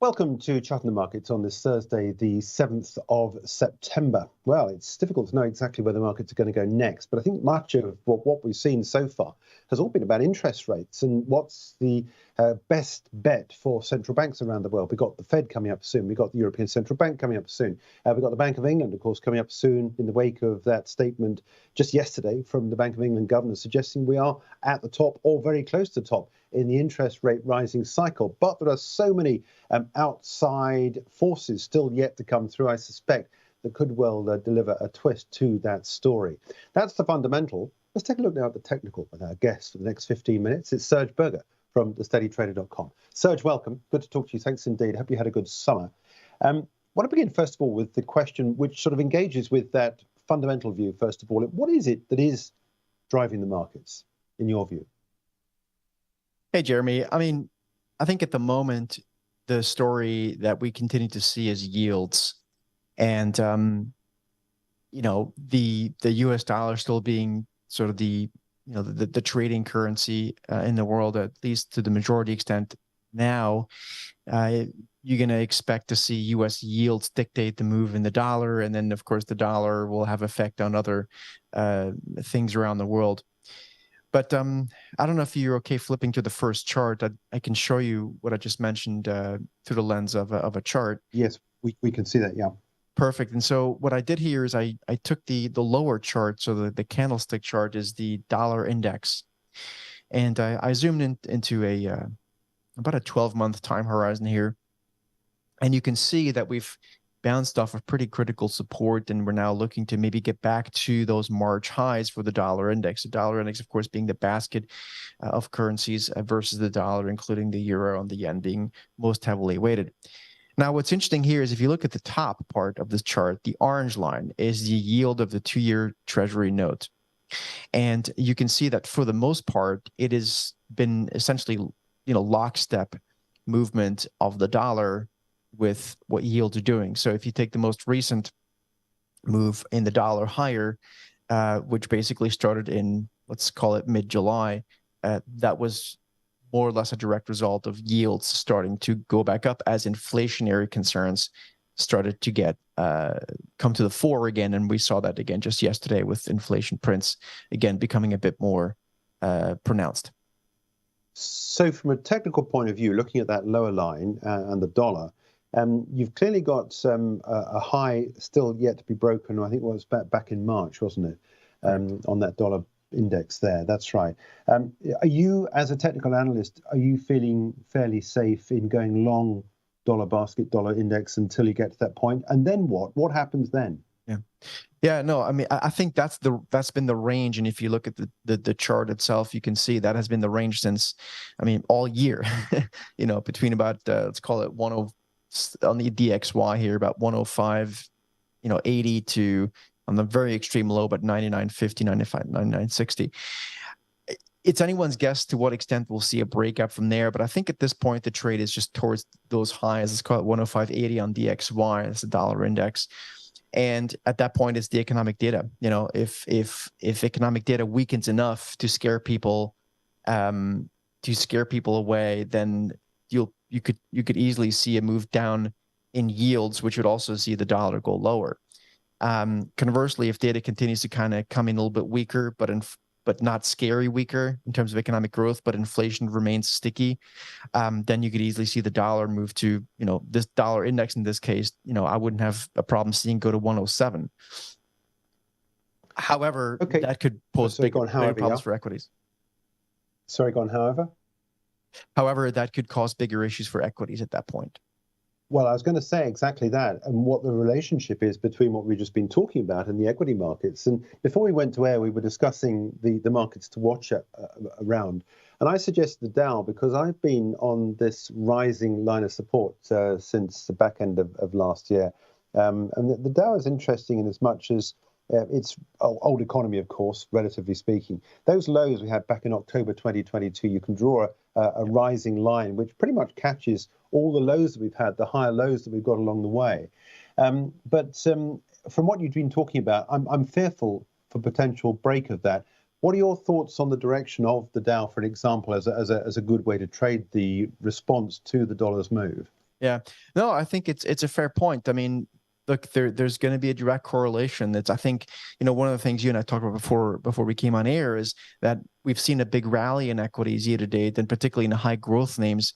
Welcome to Charting the Markets on this Thursday, the 7th of September. Well, it's difficult to know exactly where the markets are going to go next, but I think much of what we've seen so far has all been about interest rates and what's the best bet for central banks around the world. We've got the Fed coming up soon. We've got the European Central Bank coming up soon. We've got the Bank of England, of course, coming up soon in the wake of that statement just yesterday from the Bank of England governor suggesting we are at the top or very close to the top in the interest rate rising cycle. But there are so many outside forces still yet to come through, I suspect, that could well deliver a twist to that story. That's the fundamental. Let's take a look now at the technical with our guest for the next 15 minutes. It's Serge Berger from thesteadytrader.com. Serge, welcome. Good to talk to you. Thanks indeed. I hope you had a good summer. I want to begin, first of all, with the question which sort of engages with that fundamental view, first of all. What is it that is driving the markets, in your view? Hey, Jeremy. I think at the moment, the story that we continue to see is yields. And, the US dollar still being sort of the trading currency in the world, at least to the majority extent now, you're going to expect to see US yields dictate the move in the dollar. And then, of course, the dollar will have effect on other things around the world. But I don't know if you're okay flipping to the first chart. I can show you what I just mentioned through the lens of a chart. Yes, we can see that, yeah. Perfect. And so what I did here is I took the lower chart, so the candlestick chart is the dollar index. And I zoomed into about a 12-month time horizon here. And you can see that we've bounced off of pretty critical support, and we're now looking to maybe get back to those March highs for the dollar index. The dollar index, of course, being the basket of currencies versus the dollar, including the euro and the yen being most heavily weighted. Now, what's interesting here is if you look at the top part of this chart, the orange line is the yield of the 2-year Treasury note. And you can see that for the most part, it has been essentially, lockstep movement of the dollar with what yields are doing. So if you take the most recent move in the dollar higher, which basically started in, let's call it mid-July, that was more or less a direct result of yields starting to go back up as inflationary concerns started to get come to the fore again. And we saw that again just yesterday with inflation prints, again, becoming a bit more pronounced. So from a technical point of view, looking at that lower line and the dollar, you've clearly got a high still yet to be broken. I think it was back in March, wasn't it? On that dollar index there. That's right. Are you, as a technical analyst, are you feeling fairly safe in going long dollar basket, dollar index until you get to that point? And then what? What happens then? Yeah, no, I think that's been the range. And if you look at the chart itself, you can see that has been the range since, all year, between about, let's call it 10 on the DXY here, about 105, 80 to on the very extreme low, but 99.50, 95, 99.60. It's anyone's guess to what extent we'll see a breakup from there. But I think at this point, the trade is just towards those highs. Let's call it 105.80 on DXY. That's the dollar index. And at that point, it's the economic data. If economic data weakens enough to scare people away, then you could easily see a move down in yields, which would also see the dollar go lower. Conversely, if data continues to kind of come in a little bit weaker, but not scary weaker in terms of economic growth, but inflation remains sticky, then you could easily see the dollar move to, this dollar index in this case, I wouldn't have a problem seeing go to 107. However, that could pose bigger problems for equities. Sorry, go on, however? However, that could cause bigger issues for equities at that point. Well, I was going to say exactly that, and what the relationship is between what we've just been talking about and the equity markets. And before we went to air, we were discussing the markets to watch around. And I suggested the Dow because I've been on this rising line of support since the back end of last year. And the Dow is interesting in as much as it's old economy, of course, relatively speaking. Those lows we had back in October 2022, you can draw a rising line, which pretty much catches all the lows that we've had, the higher lows that we've got along the way. But from what you've been talking about, I'm fearful for potential break of that. What are your thoughts on the direction of the Dow, for example, as a good way to trade the response to the dollar's move? Yeah. No, I think it's a fair point. I mean, look, there's going to be a direct correlation. That's, I think, one of the things you and I talked about before we came on air is that we've seen a big rally in equities year to date, and particularly in the high growth names,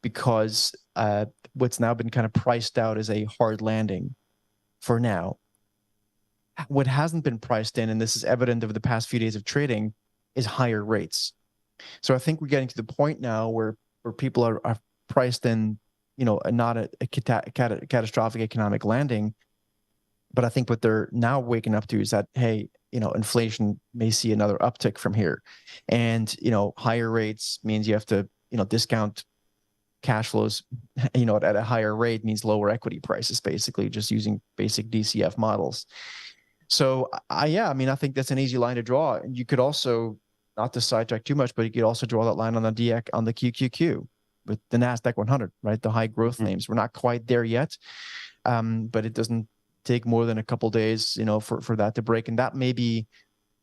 because what's now been kind of priced out as a hard landing for now. What hasn't been priced in, and this is evident over the past few days of trading, is higher rates. So I think we're getting to the point now where people are priced in, not a catastrophic economic landing. But I think what they're now waking up to is that, hey, inflation may see another uptick from here. And, higher rates means you have to, discount cash flows, at a higher rate means lower equity prices, basically, just using basic DCF models. So I think that's an easy line to draw. And you could also, not to sidetrack too much, but you could also draw that line on the QQQ with the Nasdaq 100, right? The high growth names. We're not quite there yet, but it doesn't take more than a couple days, for that to break, and that may be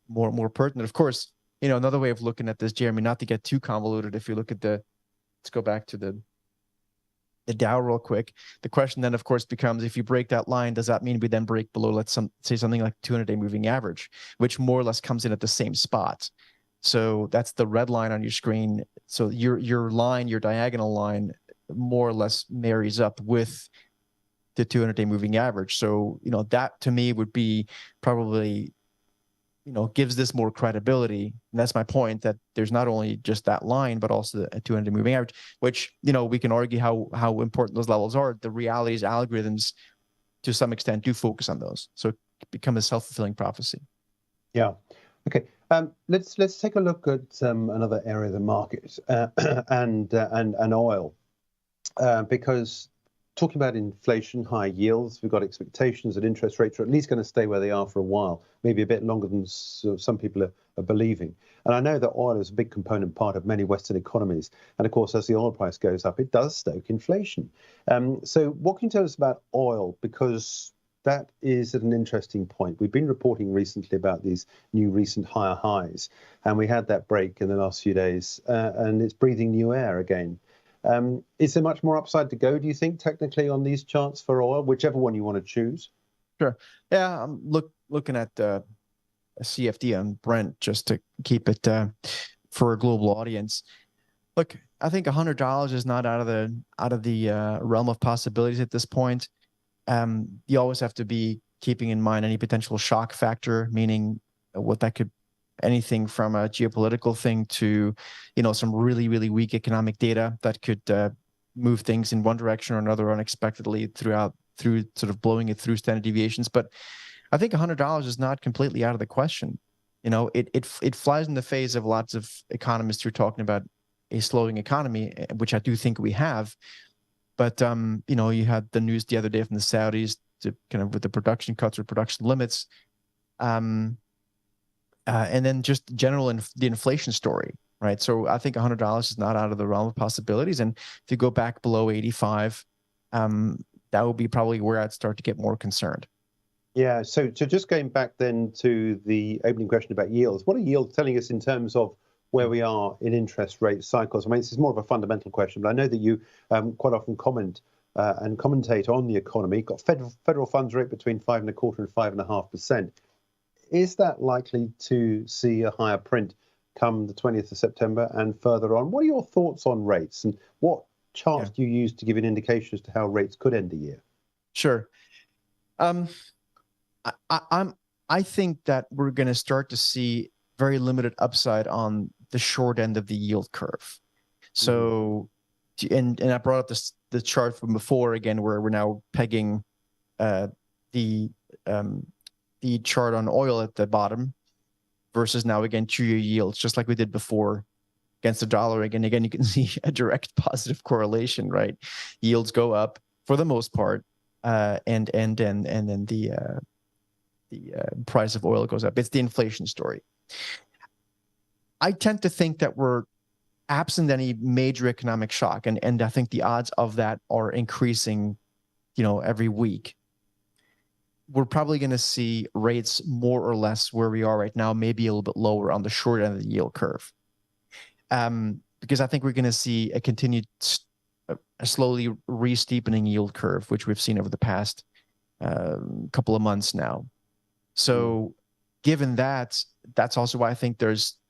more pertinent. Of course, another way of looking at this, Jeremy, not to get too convoluted. If you look at let's go back to the Dow real quick. The question then, of course, becomes, if you break that line, does that mean we then break below, let's say something like 200-day moving average, which more or less comes in at the same spot? So that's the red line on your screen. So your line, your diagonal line, more or less marries up with the 200-day moving average. So, that to me would be probably, gives this more credibility. And that's my point, that there's not only just that line, but also a 200-day moving average, which, we can argue how important those levels are. The reality is algorithms, to some extent, do focus on those. So it becomes a self-fulfilling prophecy. Yeah. Okay. Let's take a look at another area of the market, and oil, because talking about inflation, high yields, we've got expectations that interest rates are at least going to stay where they are for a while, maybe a bit longer than some people are believing. And I know that oil is a big component part of many Western economies. And of course, as the oil price goes up, it does stoke inflation. So what can you tell us about oil? Because that is at an interesting point. We've been reporting recently about these new recent higher highs, and we had that break in the last few days, and it's breathing new air again. Is there much more upside to go, do you think, technically, on these charts for oil, whichever one you want to choose? Sure. Yeah, I'm looking at a CFD on Brent just to keep it for a global audience. Look, I think $100 is not out of the realm of possibilities at this point. You always have to be keeping in mind any potential shock factor, meaning what that could, anything from a geopolitical thing to, some really, really weak economic data that could move things in one direction or another unexpectedly through sort of blowing it through standard deviations. But I think $100 is not completely out of the question. It flies in the face of lots of economists who are talking about a slowing economy, which I do think we have. But you had the news the other day from the Saudis to kind of with the production cuts or production limits. And then just the inflation story, right? So I think $100 is not out of the realm of possibilities. And if you go back below 85, that would be probably where I'd start to get more concerned. Yeah. So just going back then to the opening question about yields, what are yields telling us in terms of where we are in interest rate cycles? I mean, this is more of a fundamental question, but I know that you quite often comment and commentate on the economy. You've got federal funds rate between 5.25% and 5.5%. Is that likely to see a higher print come the 20th of September and further on? What are your thoughts on rates, and what charts do you use to give an indication as to how rates could end the year? Sure. I think that we're going to start to see very limited upside on the short end of the yield curve. So, and I brought up the chart from before again, where we're now pegging the chart on oil at the bottom versus now again 2-year yields, just like we did before against the dollar. Again, you can see a direct positive correlation, right? Yields go up for the most part, and then the price of oil goes up. It's the inflation story. I tend to think that we're absent any major economic shock, and I think the odds of that are increasing, every week. We're probably going to see rates more or less where we are right now, maybe a little bit lower on the short end of the yield curve. Because I think we're going to see a continued a slowly re-steepening yield curve, which we've seen over the past couple of months now. So given that, that's also why I think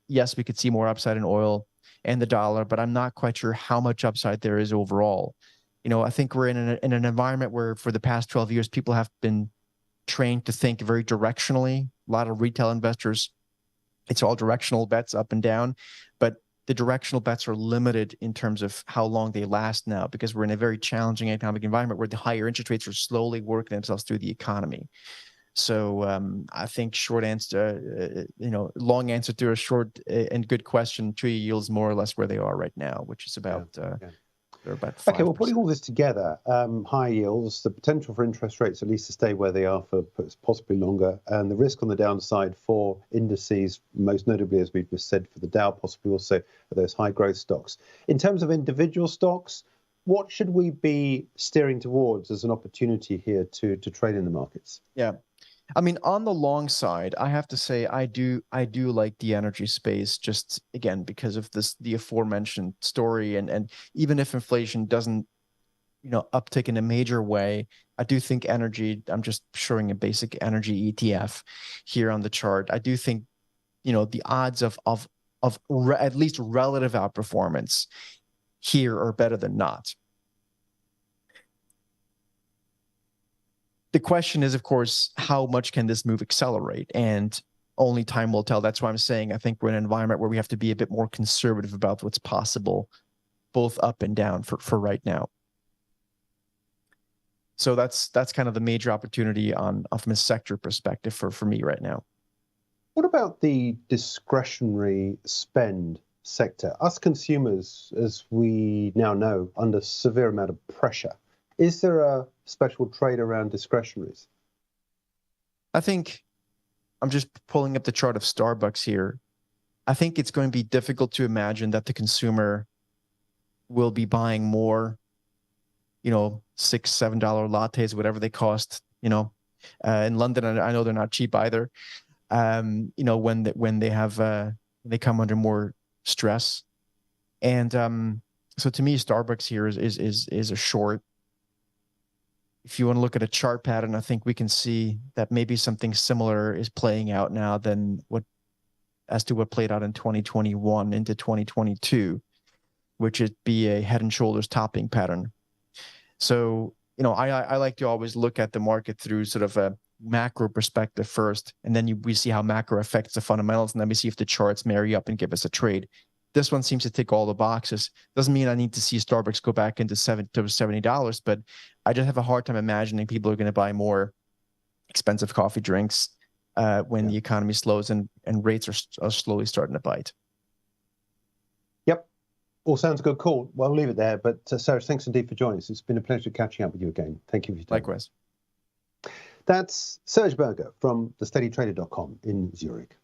yes, we could see more upside in oil and the dollar, but I'm not quite sure how much upside there is overall. I think we're in an environment where for the past 12 years, people have been trained to think very directionally. A lot of retail investors, it's all directional bets up and down, but the directional bets are limited in terms of how long they last now, because we're in a very challenging economic environment where the higher interest rates are slowly working themselves through the economy. So I think long answer to a short and good question, Treasury yields more or less where they are right now, which is about they're about 5%. Okay, well, putting all this together, high yields, the potential for interest rates at least to stay where they are for possibly longer, and the risk on the downside for indices, most notably, as we've just said, for the Dow, possibly also for those high growth stocks. In terms of individual stocks, what should we be steering towards as an opportunity here to trade in the markets? Yeah. I mean, on the long side, I have to say I do like the energy space, just again because of the aforementioned story, and even if inflation doesn't uptick in a major way, I do think energy. I'm just showing a basic energy ETF here on the chart. I do think the odds of at least relative outperformance here are better than not. The question is, of course, how much can this move accelerate? And only time will tell. That's why I'm saying I think we're in an environment where we have to be a bit more conservative about what's possible, both up and down for right now. So that's kind of the major opportunity from a sector perspective for me right now. What about the discretionary spend sector? Us consumers, as we now know, under severe amount of pressure. Is there a special trade around discretionaries? I think I'm just pulling up the chart of Starbucks here. I think it's going to be difficult to imagine that the consumer will be buying more, $6, $7 lattes, whatever they cost, in London. I know they're not cheap either. When they come under more stress. And so to me, Starbucks here is a short. If you want to look at a chart pattern, I think we can see that maybe something similar is playing out now as to what played out in 2021 into 2022, which would be a head and shoulders topping pattern. So, I like to always look at the market through sort of a macro perspective first, and then we see how macro affects the fundamentals, and then we see if the charts marry up and give us a trade. This one seems to tick all the boxes. Doesn't mean I need to see Starbucks go back into $70, but I just have a hard time imagining people are going to buy more expensive coffee drinks when the economy slows and rates are slowly starting to bite. Yep. All sounds good. Cool. Well, I'll leave it there. But Serge, thanks indeed for joining us. It's been a pleasure catching up with you again. Thank you for your time. Likewise. That's Serge Berger from thesteadytrader.com in Zurich.